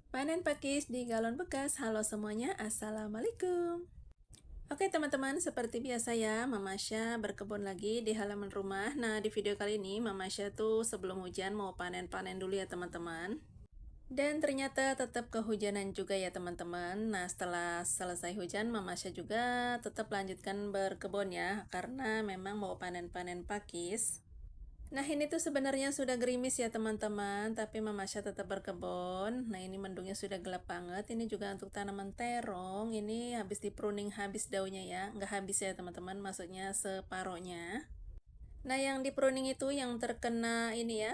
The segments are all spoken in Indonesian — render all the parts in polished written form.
Panen pakis di galon bekas. Halo semuanya, Assalamualaikum. Oke teman-teman, seperti biasa ya, Mama Sya berkebun lagi di halaman rumah. Nah, di video kali ini Mama Sya tuh sebelum hujan mau panen-panen dulu ya teman-teman. Dan ternyata tetap kehujanan juga ya teman-teman. Nah, setelah selesai hujan, Mama Sya juga tetap lanjutkan berkebun ya, karena memang mau panen-panen pakis. Nah, ini tuh sebenarnya sudah gerimis ya teman-teman, tapi Mama Sya tetap berkebun. Nah, ini mendungnya sudah gelap banget. Ini juga untuk tanaman terong. Ini habis di pruning habis daunnya ya. Nggak habis ya teman-teman, maksudnya separohnya. Nah, yang di pruning itu yang terkena ini ya,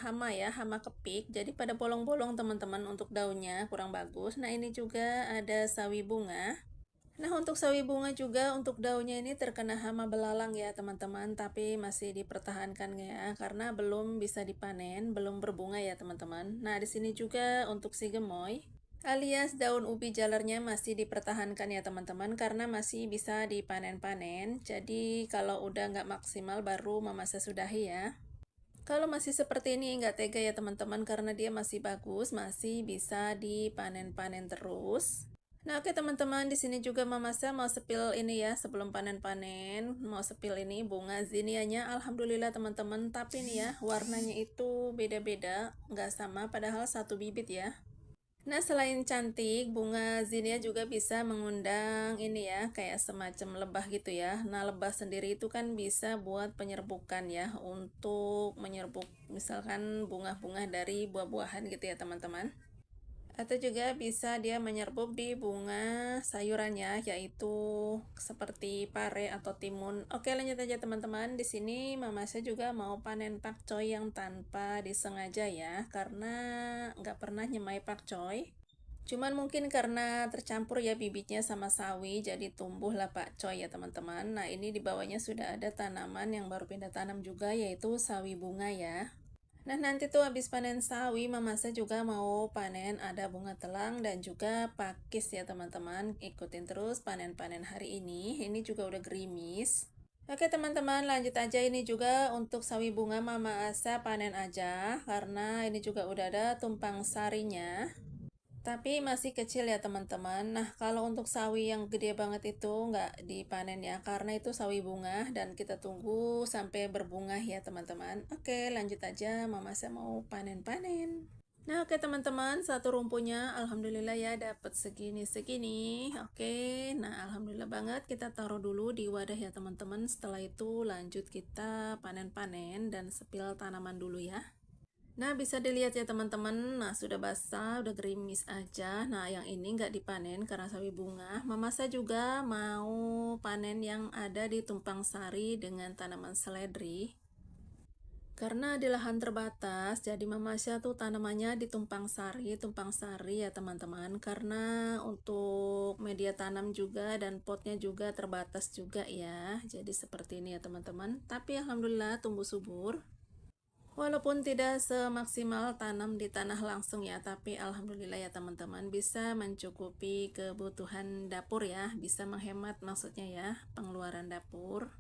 hama ya, hama kepik. Jadi pada bolong-bolong teman-teman untuk daunnya, kurang bagus. Nah, ini juga ada sawi bunga. Nah, untuk sawi bunga juga untuk daunnya ini terkena hama belalang ya teman-teman, tapi masih dipertahankan ya karena belum bisa dipanen, belum berbunga ya teman-teman. Nah, di sini juga untuk si gemoy alias daun ubi jalarnya masih dipertahankan ya teman-teman karena masih bisa dipanen-panen. Jadi kalau udah nggak maksimal baru Mama Sa sudahi ya. Kalau masih seperti ini nggak tega ya teman-teman karena dia masih bagus, masih bisa dipanen-panen terus. Nah, oke teman-teman, di sini juga Mama Sa mau sepil ini ya, sebelum panen-panen, mau sepil ini bunga zinianya. Alhamdulillah teman-teman, tapi nih ya, warnanya itu beda-beda, nggak sama, padahal satu bibit ya. Nah, selain cantik, bunga zinia juga bisa mengundang ini ya, kayak semacam lebah gitu ya. Nah, lebah sendiri itu kan bisa buat penyerbukan ya, untuk menyerbuk misalkan bunga-bunga dari buah-buahan gitu ya teman-teman. Atau juga bisa dia menyerbuk di bunga sayurannya, yaitu seperti pare atau timun. Oke, lanjut aja teman-teman. Di sini Mama saya juga mau panen pakcoy yang tanpa disengaja ya, karena nggak pernah nyemai pakcoy. Cuman mungkin karena tercampur ya bibitnya sama sawi, jadi tumbuhlah pakcoy ya teman-teman. Nah, ini di bawahnya sudah ada tanaman yang baru pindah tanam juga, yaitu sawi bunga ya. Nah, nanti tuh habis panen sawi, Mama saya juga mau panen ada bunga telang dan juga pakis ya teman-teman. Ikutin terus panen-panen hari ini. Ini juga udah gerimis. Oke teman-teman, lanjut aja ini juga untuk sawi bunga Mama Asa panen aja karena ini juga udah ada tumpang sarinya. Tapi masih kecil ya teman-teman. Nah, kalau untuk sawi yang gede banget itu nggak dipanen ya, karena itu sawi bunga dan kita tunggu sampai berbunga ya teman-teman. Oke, lanjut aja. Mama saya mau panen-panen. Nah, oke teman-teman, satu rumpunya alhamdulillah ya dapat segini-segini. Oke, nah alhamdulillah banget. Kita taruh dulu di wadah ya teman-teman. Setelah itu lanjut kita panen-panen dan sepil tanaman dulu ya. Nah, bisa dilihat ya teman-teman. Nah, sudah basah, udah gerimis aja. Nah, yang ini nggak dipanen karena sawi bunga. Mama saya juga mau panen yang ada di tumpang sari dengan tanaman seledri. Karena di lahan terbatas, jadi Mama saya tuh tanamannya di tumpang sari ya teman-teman. Karena untuk media tanam juga dan potnya juga terbatas juga ya. Jadi seperti ini ya teman-teman. Tapi alhamdulillah tumbuh subur. Walaupun tidak semaksimal tanam di tanah langsung ya, tapi alhamdulillah ya teman-teman bisa mencukupi kebutuhan dapur ya, bisa menghemat maksudnya ya, pengeluaran dapur.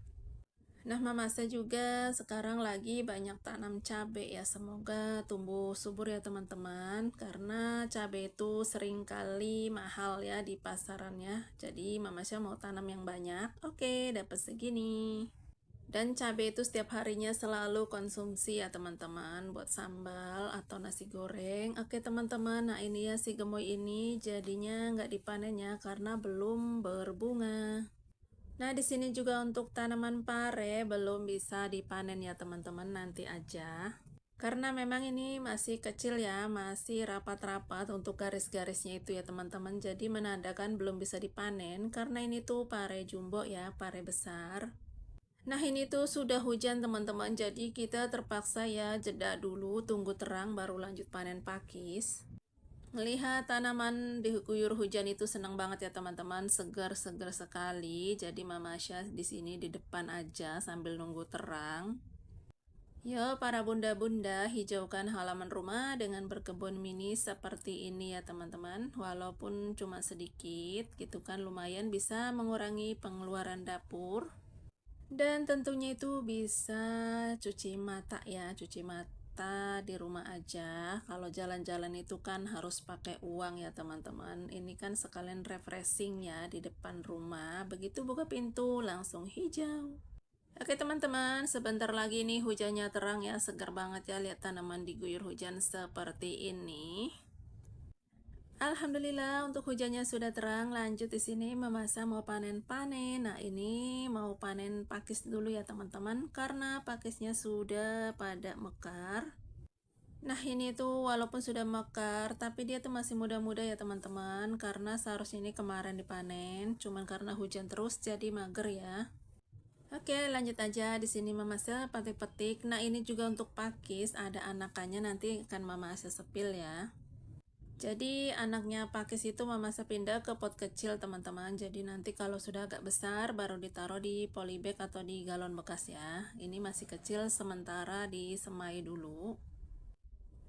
Nah, Mama saya juga sekarang lagi banyak tanam cabai ya, semoga tumbuh subur ya teman-teman, karena cabai itu sering kali mahal ya di pasarannya. Jadi Mama saya mau tanam yang banyak. Oke, dapat segini. Dan cabai itu setiap harinya selalu konsumsi ya teman-teman, buat sambal atau nasi goreng. Oke teman-teman, nah ini ya si gemoy ini jadinya nggak dipanen ya karena belum berbunga. Nah, di sini juga untuk tanaman pare belum bisa dipanen ya teman-teman, nanti aja. Karena memang ini masih kecil ya, masih rapat-rapat untuk garis-garisnya itu ya teman-teman. Jadi menandakan belum bisa dipanen karena ini tuh pare jumbo ya, pare besar. Nah, ini tuh sudah hujan teman-teman, jadi kita terpaksa ya jeda dulu, tunggu terang baru lanjut panen pakis. Melihat tanaman diguyur hujan itu senang banget ya teman-teman, segar-segar sekali. Jadi Mama Syah di sini di depan aja sambil nunggu terang. Yo, para bunda-bunda, hijaukan halaman rumah dengan berkebun mini seperti ini ya teman-teman. Walaupun cuma sedikit, gitu kan lumayan bisa mengurangi pengeluaran dapur. Dan tentunya itu bisa cuci mata ya, cuci mata kita di rumah aja. Kalau jalan-jalan itu kan harus pakai uang ya teman-teman. Ini kan sekalian refreshing ya di depan rumah. Begitu buka pintu langsung hijau. Oke teman-teman, sebentar lagi nih hujannya terang ya, segar banget ya lihat tanaman diguyur hujan seperti ini. Alhamdulillah untuk hujannya sudah terang. Lanjut di sini Mamasa mau panen-panen. Nah, ini mau panen pakis dulu ya teman-teman karena pakisnya sudah pada mekar. Nah, ini tuh walaupun sudah mekar tapi dia tuh masih muda-muda ya teman-teman karena seharusnya ini kemarin dipanen, cuman karena hujan terus jadi mager ya. Oke, lanjut aja. Di sini Mamasa petik-petik. Nah, ini juga untuk pakis ada anakannya, nanti akan Mamasa sepil ya. Jadi anaknya pakis itu Mamasa pindah ke pot kecil teman-teman. Jadi nanti kalau sudah agak besar baru ditaruh di polybag atau di galon bekas ya. Ini masih kecil sementara disemai dulu.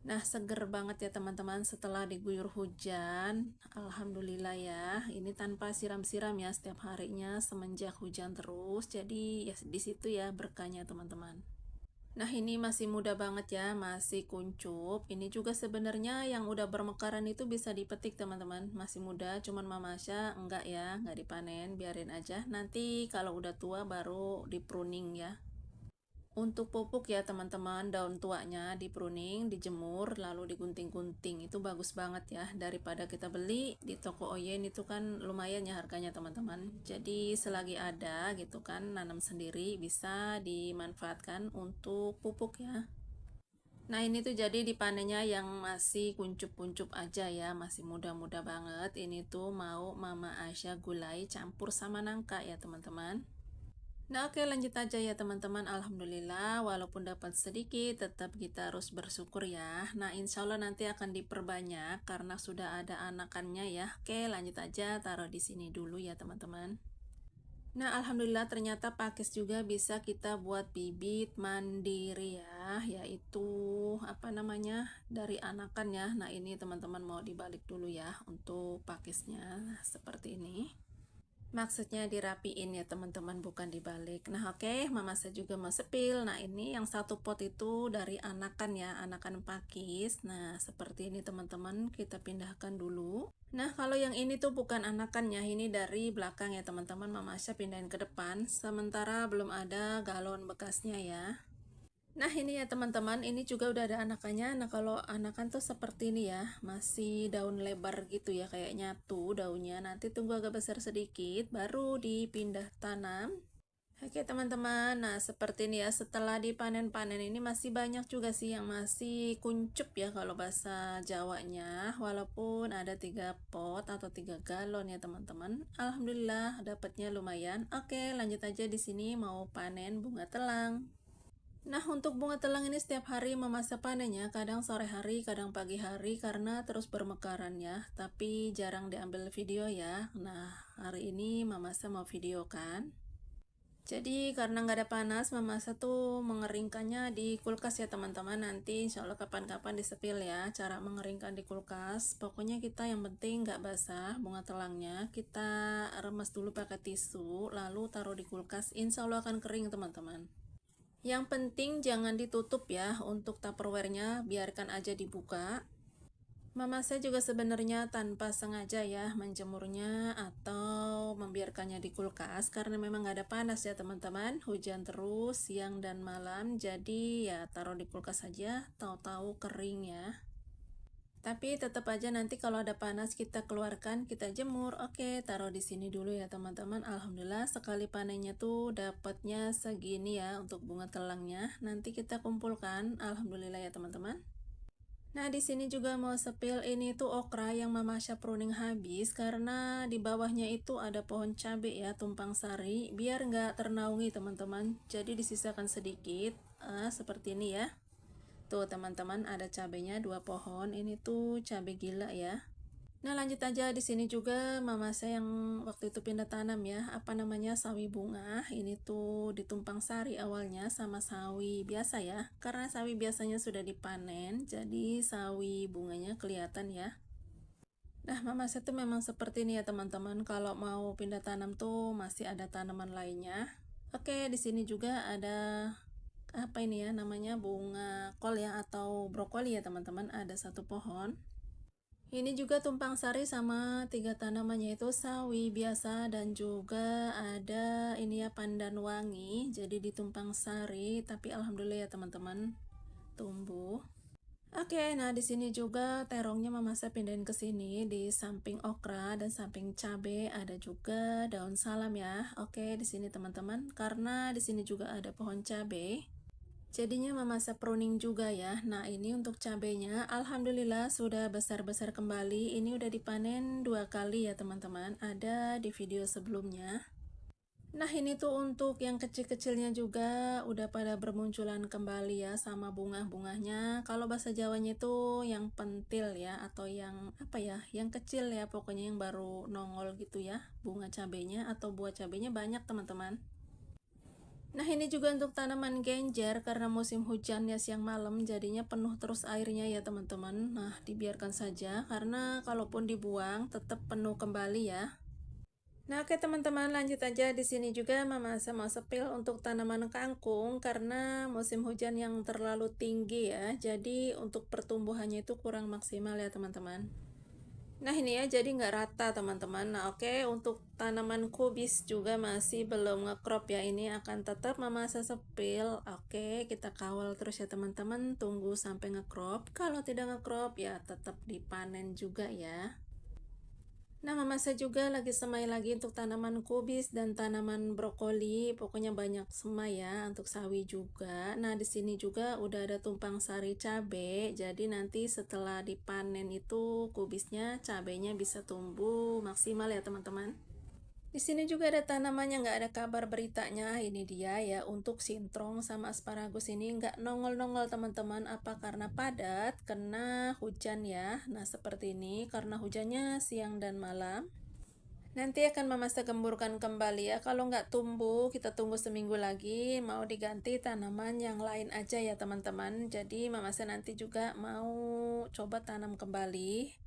Nah, seger banget ya teman-teman setelah diguyur hujan. Alhamdulillah ya. Ini tanpa siram-siram ya setiap harinya semenjak hujan terus. Jadi ya di situ ya berkahnya teman-teman. Nah, ini masih muda banget ya, masih kuncup. Ini juga sebenarnya yang udah bermekaran itu bisa dipetik teman-teman. Masih muda, cuman Mamasa enggak ya, enggak dipanen, biarin aja. Nanti kalau udah tua baru di pruning ya. Untuk pupuk ya teman-teman, daun tuanya di pruning, dijemur, lalu digunting-gunting. Itu bagus banget ya, daripada kita beli di toko Oyen itu kan lumayan ya harganya teman-teman. Jadi selagi ada gitu kan, nanam sendiri bisa dimanfaatkan untuk pupuk ya. Nah, ini tuh jadi dipanennya yang masih kuncup-kuncup aja ya, masih muda-muda banget. Ini tuh mau Mama Asya gulai campur sama nangka ya teman-teman. Nah, oke, lanjut aja ya teman-teman. Alhamdulillah walaupun dapat sedikit tetap kita harus bersyukur ya. Nah, insya Allah nanti akan diperbanyak karena sudah ada anakannya ya. Oke, lanjut aja, taruh di sini dulu ya teman-teman. Nah, alhamdulillah ternyata pakis juga bisa kita buat bibit mandiri ya, yaitu apa namanya, dari anakan ya. Nah, ini teman-teman mau dibalik dulu ya untuk pakisnya. Nah, seperti ini. Maksudnya dirapiin ya teman-teman, bukan dibalik. Nah, oke, Mamasa juga mau sepil. Nah, ini yang satu pot itu dari anakan ya, anakan pakis. Nah, seperti ini teman-teman, kita pindahkan dulu. Nah, kalau yang ini tuh bukan anakannya, ini dari belakang ya teman-teman. Mamasa pindahin ke depan, sementara belum ada galon bekasnya ya. Nah, ini ya teman-teman, ini juga udah ada anakannya. Nah, kalau anakan tuh seperti ini ya, masih daun lebar gitu ya, kayak nyatu daunnya. Nanti tunggu agak besar sedikit, baru dipindah tanam. Oke teman-teman, nah seperti ini ya, setelah dipanen-panen ini masih banyak juga sih yang masih kuncup ya kalau bahasa Jawanya. Walaupun ada 3 pot atau 3 galon ya teman-teman. Alhamdulillah dapatnya lumayan. Oke, lanjut aja di sini mau panen bunga telang. Nah, untuk bunga telang ini setiap hari Mamasa panennya, kadang sore hari, kadang pagi hari karena terus bermekaran ya, tapi jarang diambil video ya. Nah, hari ini Mamasa mau videokan. Jadi karena nggak ada panas, Mamasa tuh mengeringkannya di kulkas ya teman-teman. Nanti insya Allah kapan-kapan disepil ya, cara mengeringkan di kulkas. Pokoknya kita yang penting nggak basah bunga telangnya. Kita remas dulu pakai tisu, lalu taruh di kulkas. Insya Allah akan kering teman-teman. Yang penting jangan ditutup ya untuk tupperware-nya, biarkan aja dibuka. Mamasa juga sebenarnya tanpa sengaja ya menjemurnya atau membiarkannya di kulkas karena memang gak ada panas ya teman-teman, hujan terus siang dan malam, jadi ya taruh di kulkas saja, tahu-tahu kering ya. Tapi tetap aja nanti kalau ada panas kita keluarkan, kita jemur. Oke, taruh di sini dulu ya teman-teman. Alhamdulillah sekali panennya tuh dapatnya segini ya untuk bunga telangnya. Nanti kita kumpulkan. Alhamdulillah ya teman-teman. Nah, di sini juga mau sepil, ini tuh okra yang Mamasa pruning habis karena di bawahnya itu ada pohon cabai ya, tumpang sari, biar nggak ternaungi teman-teman. Jadi disisakan sedikit, seperti ini ya. Tuh teman-teman ada cabenya 2 pohon, ini tuh cabai gila ya. Nah, lanjut aja di sini juga Mamasa yang waktu itu pindah tanam ya, apa namanya, sawi bunga. Ini tuh ditumpang sari awalnya sama sawi biasa ya. Karena sawi biasanya sudah dipanen, jadi sawi bunganya kelihatan ya. Nah, Mamasa tuh memang seperti ini ya teman-teman. Kalau mau pindah tanam tuh masih ada tanaman lainnya. Oke, di sini juga ada apa ini ya namanya, bunga kol ya atau brokoli ya teman-teman, ada satu pohon. Ini juga tumpang sari sama 3 tanamannya itu sawi biasa dan juga ada ini ya pandan wangi. Jadi ditumpang sari tapi alhamdulillah ya teman-teman tumbuh. Oke, nah di sini juga terongnya Mama saya pindahin ke sini di samping okra dan samping cabe ada juga daun salam ya. Oke, di sini teman-teman karena di sini juga ada pohon cabe. Jadinya Mama saya pruning juga ya. Nah, ini untuk cabenya alhamdulillah sudah besar-besar kembali. Ini udah dipanen 2 kali ya teman-teman. Ada di video sebelumnya. Nah, ini tuh untuk yang kecil-kecilnya juga udah pada bermunculan kembali ya sama bunga-bunganya. Kalau bahasa Jawanya itu yang pentil ya atau yang apa ya, yang kecil ya pokoknya yang baru nongol gitu ya. Bunga cabenya atau buah cabenya banyak teman-teman. Nah, ini juga untuk tanaman genjer karena musim hujan ya siang malam jadinya penuh terus airnya ya teman-teman. Nah, dibiarkan saja karena kalaupun dibuang tetap penuh kembali ya. Nah, oke teman-teman, lanjut aja. Di sini juga Mama mau sepil untuk tanaman kangkung karena musim hujan yang terlalu tinggi ya. Jadi untuk pertumbuhannya itu kurang maksimal ya teman-teman. Nah, ini ya jadi nggak rata teman-teman. Nah, oke untuk tanaman kubis juga masih belum ngecrop ya. Ini akan tetap Mama sepil. Oke, kita kawal terus ya teman-teman. Tunggu sampai ngecrop. Kalau tidak ngecrop ya tetap dipanen juga ya. Nah, Mama saya juga lagi semai lagi untuk tanaman kubis dan tanaman brokoli. Pokoknya banyak semai ya untuk sawi juga. Nah, di sini juga udah ada tumpang sari cabe. Jadi nanti setelah dipanen itu kubisnya, cabenya bisa tumbuh maksimal ya teman-teman. Di sini juga ada tanaman yang nggak ada kabar beritanya. Ini dia ya untuk sintrong sama asparagus ini nggak nongol-nongol teman-teman. Apa karena padat? Kena hujan ya. Nah seperti ini karena hujannya siang dan malam. Nanti akan Mama saya gemburkan kembali ya. Kalau nggak tumbuh kita tunggu seminggu lagi. Mau diganti tanaman yang lain aja ya teman-teman. Jadi Mama saya nanti juga mau coba tanam kembali.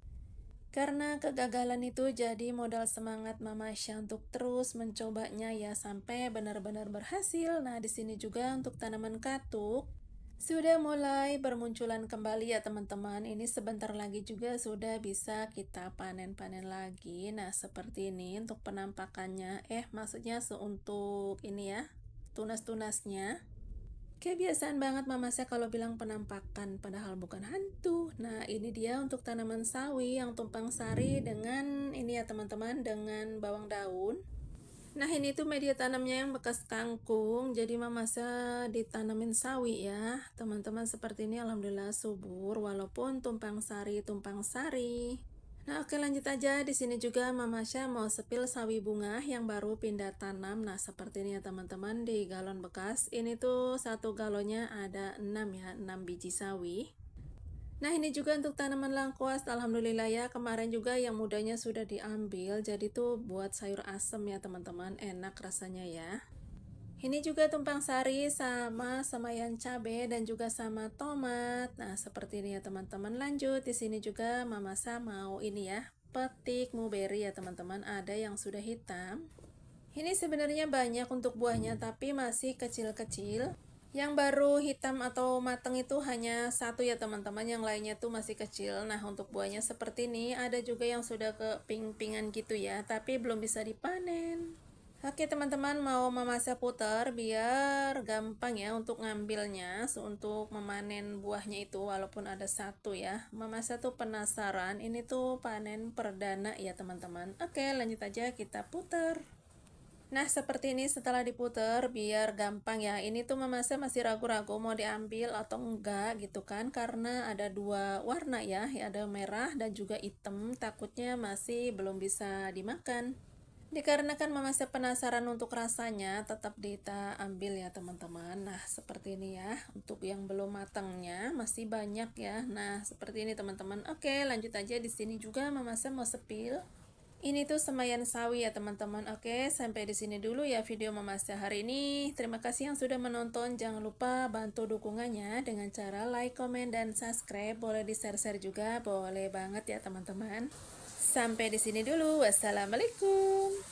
Karena kegagalan itu jadi modal semangat Mama Asya untuk terus mencobanya ya sampai benar-benar berhasil. Nah, di sini juga untuk tanaman katuk sudah mulai bermunculan kembali ya teman-teman. Ini sebentar lagi juga sudah bisa kita panen-panen lagi. Nah, seperti ini untuk penampakannya. Maksudnya untuk ini ya, tunas-tunasnya. Kebiasaan banget Mama saya kalau bilang penampakan, padahal bukan hantu. Nah, ini dia untuk tanaman sawi yang tumpang sari dengan ini ya teman-teman, dengan bawang daun. Nah, ini tuh media tanamnya yang bekas kangkung, jadi Mama saya ditanamin sawi ya. Teman-teman seperti ini alhamdulillah subur, walaupun tumpang sari. Nah, oke lanjut aja. Di sini juga Mama Asya mau sepil sawi bunga yang baru pindah tanam. Nah, seperti ini ya teman-teman di galon bekas. Ini tuh satu galonnya ada 6 ya, 6 biji sawi. Nah, ini juga untuk tanaman lengkuas. Alhamdulillah ya, kemarin juga yang mudanya sudah diambil. Jadi tuh buat sayur asem ya teman-teman, enak rasanya ya. Ini juga tumpang sari sama semayan cabai dan juga sama tomat. Nah, seperti ini ya teman-teman. Lanjut, di sini juga Mama Sa mau ini ya, petik mulberry ya teman-teman. Ada yang sudah hitam. Ini sebenarnya banyak untuk buahnya, tapi masih kecil-kecil. Yang baru hitam atau matang itu hanya satu ya teman-teman, yang lainnya tuh masih kecil. Nah, untuk buahnya seperti ini, ada juga yang sudah ke ping-pingan gitu ya, tapi belum bisa dipanen. Oke teman-teman, mau Mama saya putar biar gampang ya untuk ngambilnya, untuk memanen buahnya itu walaupun ada satu ya. Mama saya tuh penasaran, ini tuh panen perdana ya teman-teman. Oke lanjut aja kita putar. Nah seperti ini setelah diputar biar gampang ya. Ini tuh Mama saya masih ragu-ragu mau diambil atau enggak gitu kan, karena ada dua warna ya, ada merah dan juga hitam. Takutnya masih belum bisa dimakan. Dikarenakan Mama saya penasaran untuk rasanya, tetap kita ambil ya teman-teman. Nah, seperti ini ya. Untuk yang belum matangnya masih banyak ya. Nah, seperti ini teman-teman. Oke, lanjut aja. Di sini juga Mama saya mau sepil. Ini tuh semayan sawi ya teman-teman. Oke, sampai di sini dulu ya video Mama saya hari ini. Terima kasih yang sudah menonton. Jangan lupa bantu dukungannya dengan cara like, komen, dan subscribe. Boleh di-share-share juga, boleh banget ya teman-teman. Sampai di sini dulu. Wassalamualaikum.